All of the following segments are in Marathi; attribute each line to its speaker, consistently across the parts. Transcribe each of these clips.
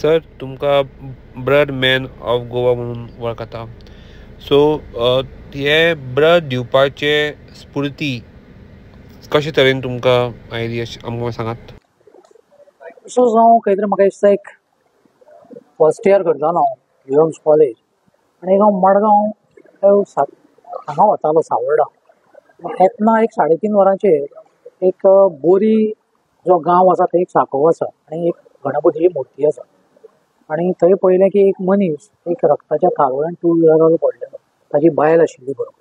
Speaker 1: सर तुमकां ब्लड मॅन ऑफ गोवा म्हणून वळखता. सो हे ब्लड दिवपाचे स्फूर्ती कशे तरेन तुमकां आयली आमकां सांगात.
Speaker 2: असो हांव खंय तरी म्हाका दिसता एक फर्स्ट इयर करतालो हांव युएम्स कॉलेज आनी हांव मडगांव हांगा वतालो सावर्डा. येतना एक 3.5 वरांचेर एक बोरी जो गांव आसा थंय एक सांकव आसा आनी एक गणपतीची मुर्ती आसा आनी थंय पळयलें की एक मनीस एक रक्ताच्या थारोळ्यान 2 व्हिलरार पडलेलो. ताजी बायल आशिल्ली बरोबर.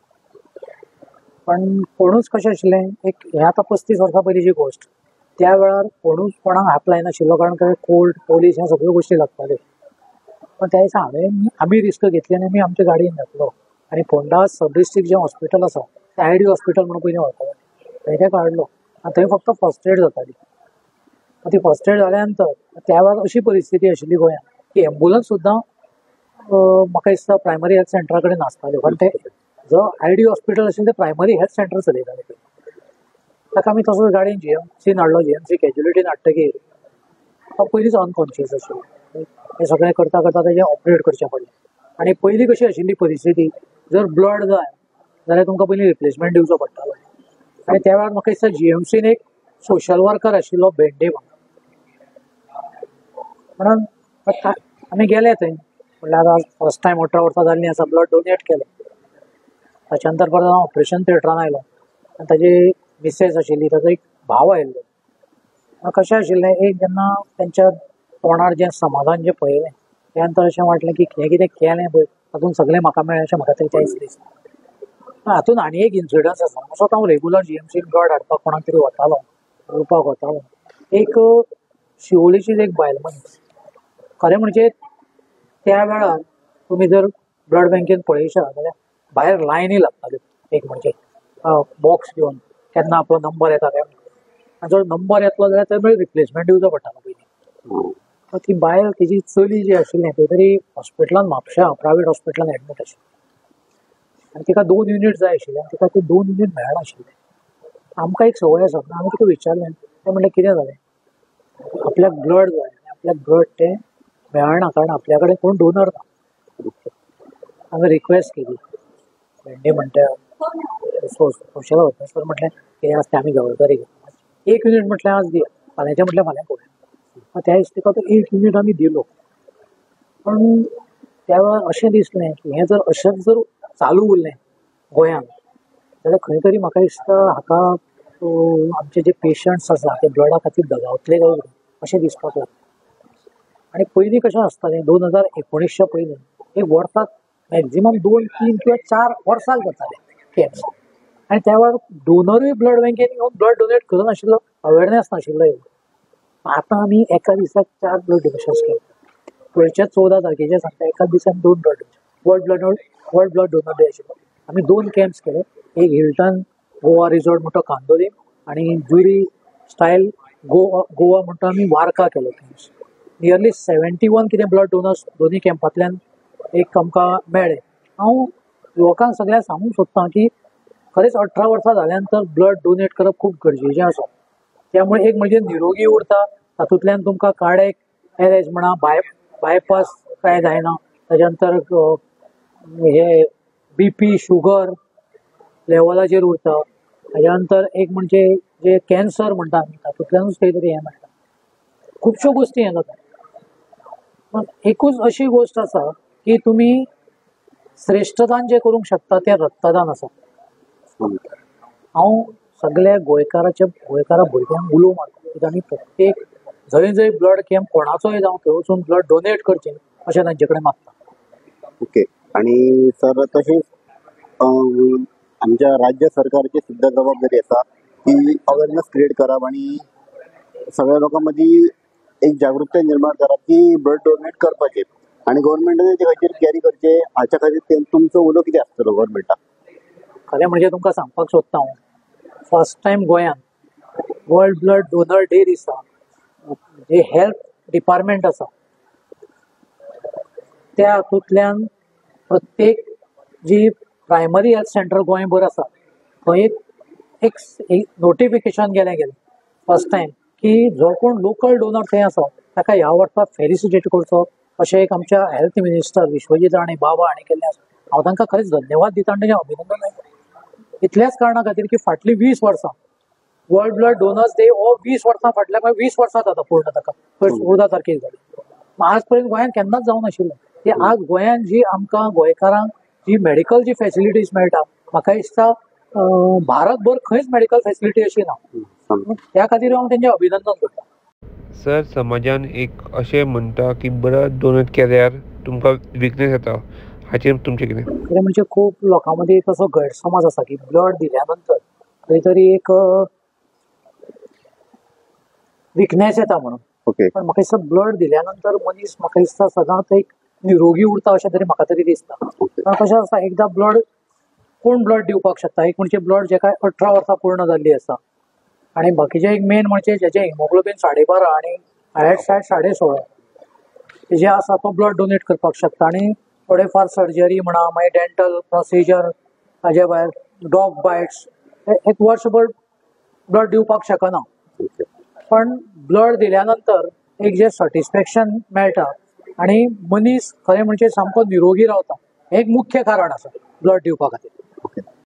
Speaker 2: पण कोणूच कशें आशिल्लें, एक हें आतां 35 वर्सां पयलींची गोश्ट. त्या वेळार कोणूच कोणाक हात लायनाशिल्लो कारण थंय कोर्ट पोलीस ह्या सगळ्यो गोश्टी लागताल्यो. पण त्या दिसा आमी रिस्क घेतली आनी आमी आमच्या गाडयेन घातलो आनी फोंडा सब डिस्ट्रिक्ट जें हॉस्पिटल आसा तें आयडी हॉस्पिटल म्हणून पयलीं वळखतालें थंय तें काडलो आनी थंय फक्त फर्स्ट एड जाताली. ती फर्स्ट एड जाल्या नंतर त्या वेळार अशी परिस्थिती आशिल्ली गोंयांत की एम्बुलन्स सुद्दां म्हाका दिसता प्रायमरी हेल्थ सेंटरा कडेन नासताल्यो कारण ते जो आयडी हॉस्पिटल आशिल्लें तें प्रायमरी हेल्थ सेंटर चलयताले. ताका आमी तसोच गाडयेन जीएमसीन हाडलो. जीएमसी कॅज्युलिटीन हाडटकीर तो पयलींच अनकॉन्शियस आशिल्लो. हें सगळें करता करता तेजें ऑपरेट करचें पडलें. आनी पयलीं कशी आशिल्ली परिस्थिती, जर ब्लड जाय जाल्यार तुमकां पयलीं रिप्लेसमेंट दिवचो पडटालो. आनी त्या वेळार म्हाका दिसता जीएमसीन एक सोशल वर्कर आशिल्लो भेंडे म्हणून आमी गेले थंय. म्हणल्यार आज फर्स्ट टायम 18 वर्सां जाल्लीं आसा, ब्लड डोनेट केलें. ताच्या नंतर परत हांव ऑपरेशन थिएटरान आयलो आनी ताजी मिसेस आशिल्ली, ताजो एक भाव आयिल्लो. कशें आशिल्लें, एक जेन्ना तेंच्या तोंडार जें समाधान जें पळयलें त्या नंतर अशें वाटलें की हें कितें केलें पळय तातूंत सगळें म्हाका मेळ्ळें अशें म्हाका तरी दिसता. हातूंत आनी एक इन्सिडन्स आसा. असो हांव रेगुलर जीएमसीन ब्लड हाडपाक कोणाक तरी वतालो, पळोवपाक वतालो. एक शिवोलेचीच एक बायल मनीस. खरें म्हणजे त्या वेळार तुमी जर ब्लड बँकेन पळयशात जाल्यार भायर लायनी लागताल्यो. एक म्हणजे बॉक्स घेवन केन्ना आपलो नंबर येता काय आनी जर नंबर येतलो जाल्यार थंय रिप्लेसमेंट दिवचो पडटालो पयलीं. ती बायल तिची चली जी आशिल्लें खंय तरी हॉस्पिटलान म्हापशा प्रायवेट हॉस्पिटलान एडमीट आशिल्ली आनी तिका 2 युनिट जाय आशिल्ले आनी तिका ते 2 युनिट मेळनाशिल्ले. आमकां एक संवय आसा, आमी तिका विचारलें. तें म्हणलें कितें जालें, आपल्याक ब्लड जाय, आपल्याक ब्लड तें मेळना कारण आपल्या कडेन कोण डोनर ना. हांवें रिक्वेस्ट केली. भेंडे म्हणटा सोशल वर्कर म्हटलें कितें आसता आमी जबाबदारी घेता. 1 युनिट म्हटलें आज दिया, फाल्यांचें म्हटलें फाल्यां पळोवया. त्या दिसा तिका तो 1 युनिट आमी दिलो. पण त्या वेळार अशें दिसलें की हें जर अशेंच जर चालू उरलें गोंयांत जाल्यार खंय तरी म्हाका दिसता हाका आमचे जे पेशंट्स आसा ते ब्लडा खातीर दगावतले काय अशें दिसपाक लागलें. आनी पयलीं कशें आसतालें 2019 पयलीं एक वर्साक मॅक्झिमम 2, 3 किंवा 4 वर्साक जाताले कॅम्प्स. आनी त्या वेळार डोनरूय ब्लड बँकेन येवन ब्लड डोनेट करनाशिल्लो, अवेरनेस नाशिल्लो. आतां आमी एका दिसाक 4 ब्लड डोनेशन्स केले. पुढच्या 14 तारखेचे सांगता एका दिसान 2 blood donation world blood donor day आशिल्लो. आमी 2 कॅम्प्स केले. एक हिल्टन गोवा रिसॉर्ट म्हणटा कांदोलीम आनी ज्युरी स्टायल गोवा म्हणटा आमी वार्का केलो कॅम्प्स. नियरली 71 कितें ब्लड डोनर्स दोनी कॅम्पांतल्यान एक आमकां मेळ्ळे. हांव युवकांक सगळ्यांक सांगूंक सोदतां की खरेंच 18 वर्सां जाल्या नंतर ब्लड डोनेट करप खूब गरजेचें आसा. त्यामुळे एक म्हणजे निरोगी उरता, तातूंतल्यान तुमकां कार्डियक एरेस्ट म्हणा बायपास कांय जायना. ताच्या नंतर हे BP शुगर लेवलाचेर उरता. ताच्या नंतर एक म्हणजे जे कॅन्सर म्हणटा आमी तातूंतल्यानूच खंय तरी हें मेळटा. खुबश्यो गोश्टी हें जाता. पण एकूच अशी गोश्ट आसा की तुमी श्रेश्ठदान जें करूंक शकता तें रक्तदान आसा. हांव सगळ्या गोंयकारा भुरग्यांक उलोवंक मागता की आमी प्रत्येक जंय जंय ब्लड कॅम्प कोणाचोय जावं थंय वचून ब्लड डोनेट करचें अशें तांचे कडेन मागता.
Speaker 3: ओके. आणि सर तशेंच आमच्या राज्य सरकारची सुद्धा जबाबदारी आसा की अवेरनेस क्रिएट करप आणि सगळ्या लोकां मदीं एक जागृताय निर्माण करप की ब्लड डोनेट करपाचें आणि गव्हर्नमेंटान ते खातीर कॅरी करचें हाच्या खातीर तुमचो उलो कितें आसतलो गव्हर्नमेंटाक.
Speaker 2: खरें म्हणजे तुमकां सांगपाक सोदता हांव फर्स्ट टायम गोंयांत वर्ल्ड ब्लड डोनर डे दिसा जे हेल्थ डिपार्टमेंट आसा त्या हातूंतल्यान प्रत्येक जी प्रायमरी हेल्थ सेंटर गोंयभर आसा थंय एक नोटिफिकेशन गेलें फर्स्ट टायम की जो कोण लोकल डोनर थंय आसा ताका ह्या वर्सा फेलिसिटेट करचो अशें एक आमच्या हेल्थ मिनिस्टर विश्वजीत राणे बाबा हांणी केल्लें आसा. हांव तांकां खरेंच धन्यवाद दिता आनी ताचें अभिनंदन करता. इतल्याच कारणां खातीर की फाटलीं 20 वर्सां वर्ल्ड ब्लड डोनर्स डे हो 20 वर्सां फाटल्या 20 वर्सां जाता पूर्ण ताका 14 तारखेक जाली. आज पर्यंत गोंयांत केन्नाच जावं नाशिल्लें. ते आज गोंयांत जी आमकां गोंयकारांक जी मेडिकल जी फॅसिलिटीज मेळटा म्हाका दिसता भारतभर खंयच मेडिकल फॅसिलिटी अशी ना. त्या खातीर हांव तेंचें अभिनंदन करता.
Speaker 1: सर समाजान एक अशें म्हणटा की ब्लड डोनेट केल्यार तुमकां विकनेस येता, हाचेर तुमचें कितें?
Speaker 2: खरें म्हणजे खूब लोकां मदीं एक असो गैरसमज आसा की ब्लड दिल्या नंतर खंय तरी एक विकनेस येता म्हणून.
Speaker 3: ओके.
Speaker 2: पण म्हाका दिसता ब्लड दिल्या नंतर मनीस म्हाका दिसता सदांच एक निरोगी उरता अशें तरी म्हाका तरी दिसता. पण कशें आसता एकदां ब्लड कोण ब्लड दिवपाक शकता? एक म्हणजे ब्लड जेका 18 वर्सां पूर्ण जाल्ली आसा आनी बाकीचे एक मेन म्हणजे जेचें हिमोग्लोबीन 12.5 आनी आयएच 16.5 जे आसा तो ब्लड डोनेट करपाक शकता. आनी थोडेफार सर्जरी म्हणा मागीर डेंटल प्रोसिजर हाजे भायर डॉग बायट्स एक वर्सभर ब्लड दिवपाक शकना. पण ब्लड दिल्या नंतर एक जे सॅटिस्फॅक्शन मेळटा आनी मनीस खरें म्हणजे सामको निरोगी रावता हें एक मुख्य कारण आसा ब्लड दिवपा खातीर.